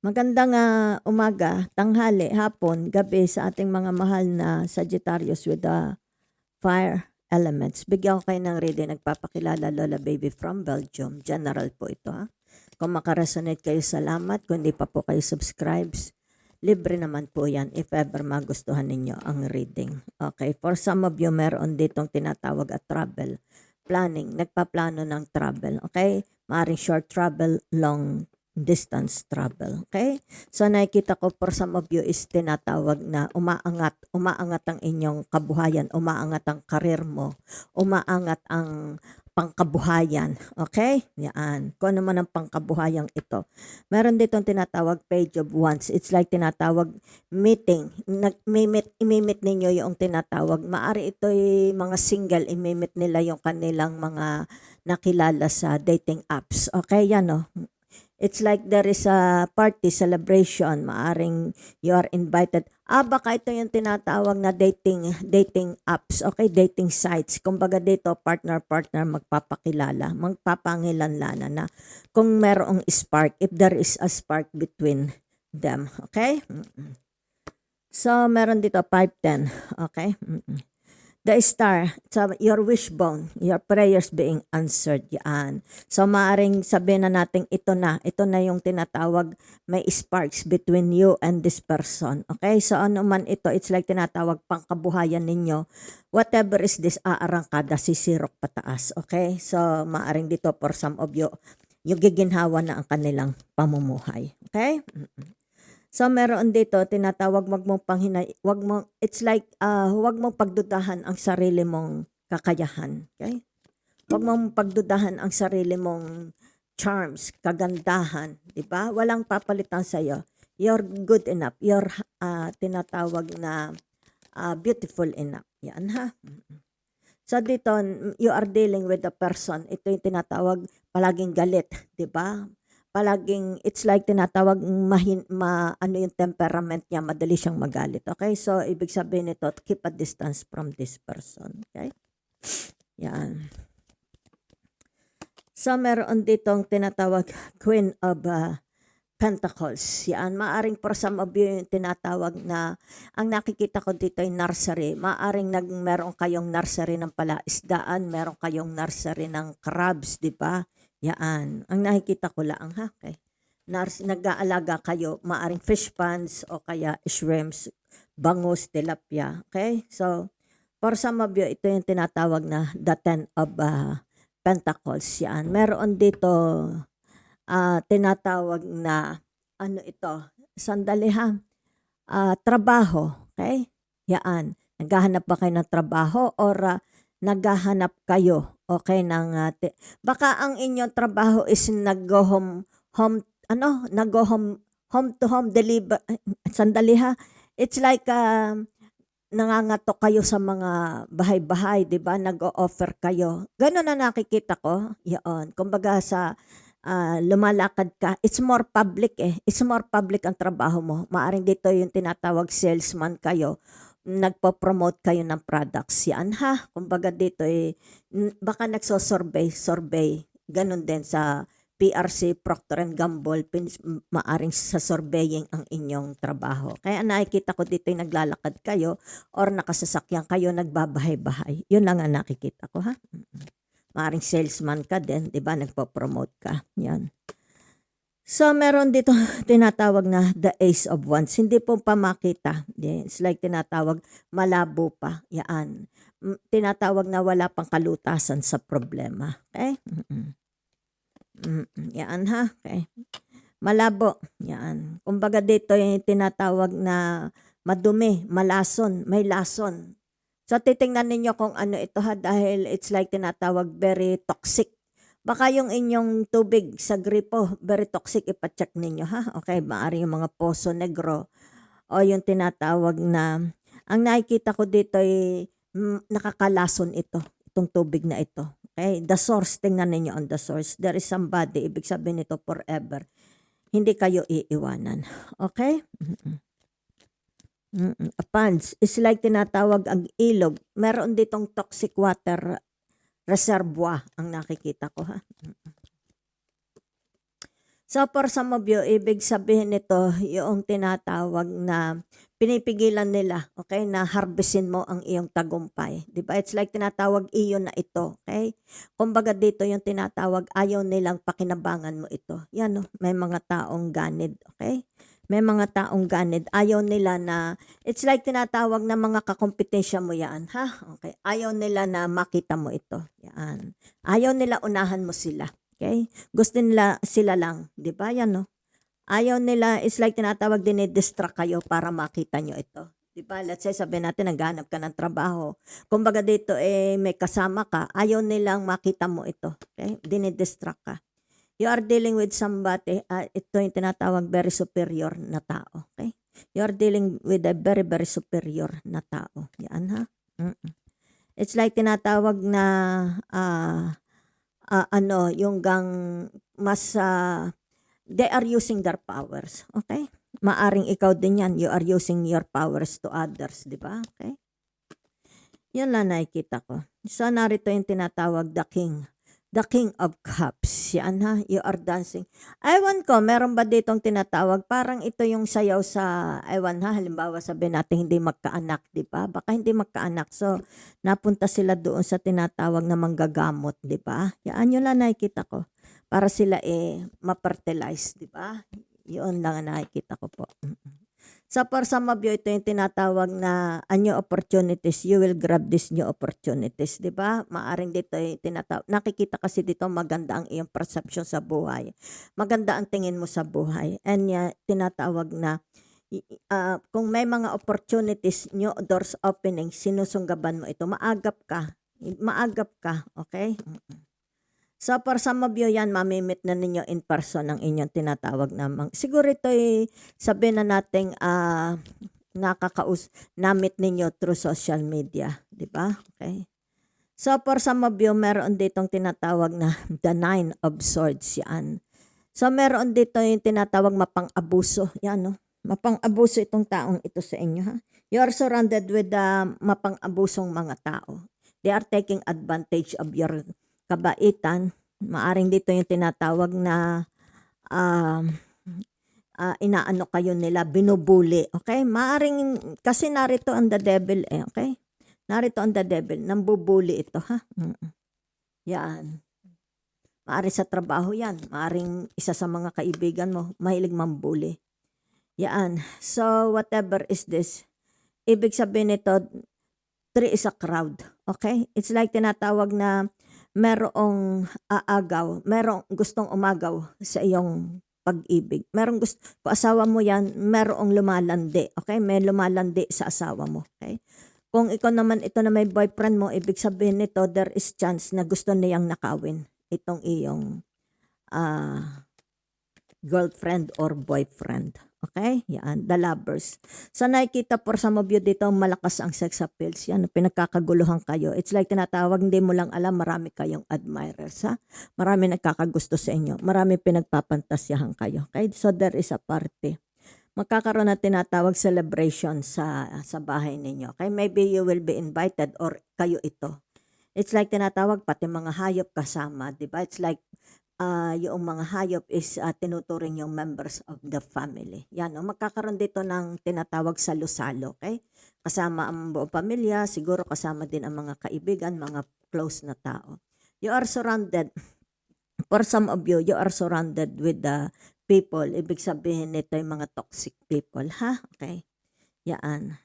Magandang umaga, tanghali, hapon, gabi sa ating mga mahal na Sagittarius with the fire elements. Bigyan ko kayo ng reading. Nagpapakilala Lola Baby from Belgium. General po ito ha. Kung makaresonate kayo, salamat. Kung hindi pa po kayo subscribes, libre naman po yan if ever magustuhan ninyo ang reading. Okay, for some of you, meron ditong tinatawag at travel planning. Nagpaplano ng travel. Okay, maaaring short travel, long distance travel. Okay? So nakikita ko for some of you is tinatawag na umaangat ang inyong kabuhayan, umaangat ang karir mo, umaangat ang pangkabuhayan. Okay? Yan. Kung ano man ang pangkabuhayan ito. Meron ditong tinatawag page of wands. It's like tinatawag meeting. Imimit ninyo yung tinatawag. Maari ito'y mga single, imimit nila yung kanilang mga nakilala sa dating apps. Okay? Yan o. It's like there is a party celebration, maaring you are invited. Baka ito yung tinatawag na dating apps, okay, dating sites. Kumbaga dito, partner magpapakilala, magpapangilanlana na kung merong spark, if there is a spark between them, okay? So, meron dito 510, okay? The star, so your wishbone, your prayers being answered, yan. So maaring sabihin na natin ito na yung tinatawag may sparks between you and this person. Okay, so ano man ito, it's like tinatawag pangkabuhayan ninyo. Whatever is this, aarangkada, sisirok pataas. Okay, so maaring dito for some of you, yung giginhawa na ang kanilang pamumuhay. Okay? So meron dito tinatawag it's like wag mong pagdudahan ang sarili mong kakayahan, okay? Wag mong pagdudahan ang sarili mong charms, kagandahan, 'di ba? Walang papalitan sa iyo. You're good enough. You're tinatawag na beautiful enough. Yan ha. So dito, you are dealing with a person. Ito yung tinatawag palaging galit, 'di ba? Palaging it's like tinatawag ano yung temperament niya, madali siyang magalit. Okay? So ibig sabihin nito, keep a distance from this person. Okay? Yan. So meron ditong tinatawag Queen of Pentacles. Yan, maaring for some of you yung tinatawag na, ang nakikita ko dito ay nursery. Maaring meron kayong nursery ng palaisdaan, meron kayong nursery ng crabs, di ba? Yan, ang nakikita ko lang ha. Okay. Nag-aalaga kayo, maaring fish ponds o kaya shrimps, bangus, tilapia. Okay? So, for some of you, ito yung tinatawag na the 10 of Pentacles. Yan, meron dito tinatawag na ano ito, sandali ha, trabaho, okay? Yan, naghahanap ba kayo ng trabaho or naghahanap kayo, okay, ng baka ang inyong trabaho is nag-go home to home deliver, sandali ha, it's like nangangatok kayo sa mga bahay-bahay, 'di ba? Nag-o-offer kayo. Ganun na nakikita ko. 'Yon. Kumbaga sa lumalakad ka, it's more public eh. It's more public ang trabaho mo. Maaring dito yung tinatawag salesman kayo. Nagpo-promote kayo ng products. Yan ha. Kumbaga dito eh, baka survey. Ganun din sa PRC, Procter & Gamble, maaring sa surveying ang inyong trabaho. Kaya nakikita ko dito yung naglalakad kayo or nakasasakyan kayo, nagbabahay-bahay. Yun lang ang nakikita ko ha. Maaring salesman ka din, di ba? Nagpo-promote ka. Yan. So, meron dito tinatawag na the Ace of Wands. Hindi po pa makita. It's like tinatawag malabo pa. Yan. Tinatawag na wala pang kalutasan sa problema. Okay? Yan ha. Okay. Malabo. Yan. Kumbaga dito yung tinatawag na madumi, malason, may lason. So titingnan ninyo kung ano ito ha, dahil it's like tinatawag very toxic. Baka yung inyong tubig sa gripo, very toxic, ipacheck ninyo ha. Okay, maaari yung mga poso negro o yung tinatawag na, ang nakikita ko dito ay nakakalason itong tubig na ito. Okay, the source, tingnan ninyo on the source. There is somebody, ibig sabihin nito forever. Hindi kayo iiwanan. Okay? Ponds is like tinatawag ang ilog. Meron ditong toxic water reservoir ang nakikita ko ha. So for some of you, ibig sabihin nito yung tinatawag na pinipigilan nila, okay, na harvestin mo ang iyong tagumpay. 'Di ba? It's like tinatawag iyo na ito, okay? Kumbaga dito yung tinatawag ayaw nilang pakinabangan mo ito. Yan, no? May mga taong ganid, okay? May mga taong ganid. Ayaw nila na, it's like tinatawag na mga kakompetensya mo yan, ha? Okay. Ayaw nila na makita mo ito. Yan. Ayaw nila unahan mo sila. Okay? Gusto nila sila lang, 'di ba? Yan, no? Ayaw nila, it's like tinatawag din distract kayo para makita nyo ito. 'Di ba? Let's say sabihin natin naghahanap ka ng trabaho. Kumbaga dito may kasama ka, ayaw nilang makita mo ito. Okay? Dinidistract ka. You are dealing with somebody, ito yung tinatawag very superior na tao. Okay? You are dealing with a very, very superior na tao. Yan, ha? Mm-mm. It's like tinatawag na yung mas they are using their powers, okay? Maaring ikaw din yan, you are using your powers to others, di ba? Okay? Yun lang nakikita ko. So narito yung tinatawag the king of cups. Yan, ha, you are dancing. Ewan ko, meron ba ditong tinatawag? Parang ito yung sayaw sa, ewan ha, halimbawa sabihin natin hindi magkaanak, di ba? Baka hindi magkaanak. So, napunta sila doon sa tinatawag na manggagamot, di ba? Yan yun lang nakikita ko. Para sila ma-fertilize, di ba? Yun lang ang nakikita ko po. So for some of you, ito yung tinatawag na new opportunities. You will grab these new opportunities, di ba? Maaring dito yung tinatawag. Nakikita kasi dito maganda ang iyong perception sa buhay. Maganda ang tingin mo sa buhay. And tinatawag na kung may mga opportunities, new doors opening, sinusunggaban mo ito. Maagap ka. Maagap ka, okay? So for some of you yan, mamimit na ninyo in person ang inyong tinatawag namang. Siguro ito sabihin na natin namit ninyo through social media, di ba? Okay. So for some of you, meron ditong tinatawag na the 9 of swords yan. So meron dito yung tinatawag mapang-abuso. Yan, no? Mapang-abuso itong taong ito sa inyo, ha? You are surrounded with mapang-abusong mga tao. They are taking advantage of your kabaitan. Maaring dito yung tinatawag na inaano kayo nila, binubuli. Okay? Maaring, kasi narito ang the devil okay? Narito ang the devil, nambubuli ito, ha? Yan. Maaring sa trabaho yan. Maaring isa sa mga kaibigan mo, mahilig mambuli. Yan. So, whatever is this, ibig sabihin nito, 3 is a crowd. Okay? It's like tinatawag na merong aagaw, merong gustong umagaw sa iyong pag-ibig. Merong gusto, kung asawa mo yan, merong lumalandi. Okay? May lumalandi sa asawa mo. Okay? Kung ikaw naman, ito na may boyfriend mo, ibig sabihin nito, there is chance na gusto niyang nakawin itong iyong girlfriend or boyfriend. Okay? Yan, the lovers. So nakikita for some of you dito, malakas ang sex appeals. Yan, pinagkakaguluhan kayo. It's like tinatawag, hindi mo lang alam, marami kayong admirers. Ha? Marami nagkakagusto sa inyo. Marami pinagpapantasyahan kayo. Okay? So there is a party. Magkakaroon na tinatawag celebration sa bahay ninyo. Okay? Maybe you will be invited or kayo ito. It's like tinatawag, pati mga hayop kasama. Diba? It's like yung mga hayop is tinuturing yung members of the family. Yan, no? Magkakaroon dito ng tinatawag salo-salo, okay? Kasama ang buong pamilya, siguro kasama din ang mga kaibigan, mga close na tao. You are surrounded, for some of you are surrounded with the people. Ibig sabihin nito yung mga toxic people, ha? Okay? Yan.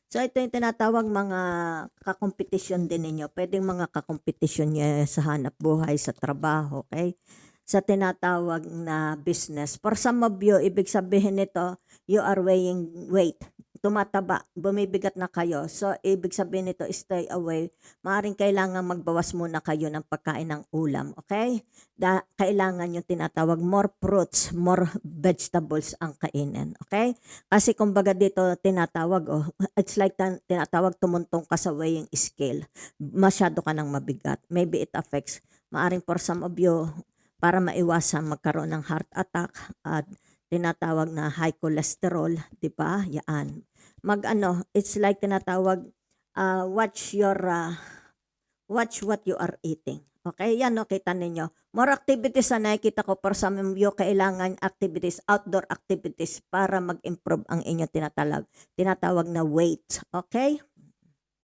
So ito yung tinatawag mga kakompetisyon din ninyo. Pwedeng mga kakompetisyon nyo sa hanap buhay, sa trabaho, okay? Sa tinatawag na business. For some of you, ibig sabihin nito, you are weighing weight. Tumataba, bumibigat na kayo. So ibig sabihin nito, stay away. Maaring kailangan magbawas muna kayo ng pagkain ng ulam, okay? Kailangan yung tinatawag more fruits, more vegetables ang kainin, okay? Kasi kumbaga dito tinatawag, it's like tinatawag tumuntong ka sa weighing scale. Masyado ka ng mabigat. Maybe it affects. Maaring for some of you, para maiwasan magkaroon ng heart attack at tinatawag na high cholesterol, di ba? Yan. It's like tinatawag, watch watch what you are eating. Okay, yan no, kita ninyo. More activities na nakikita ko for some of you, kailangan activities, outdoor activities para mag-improve ang inyong tinatawag na weight. Okay?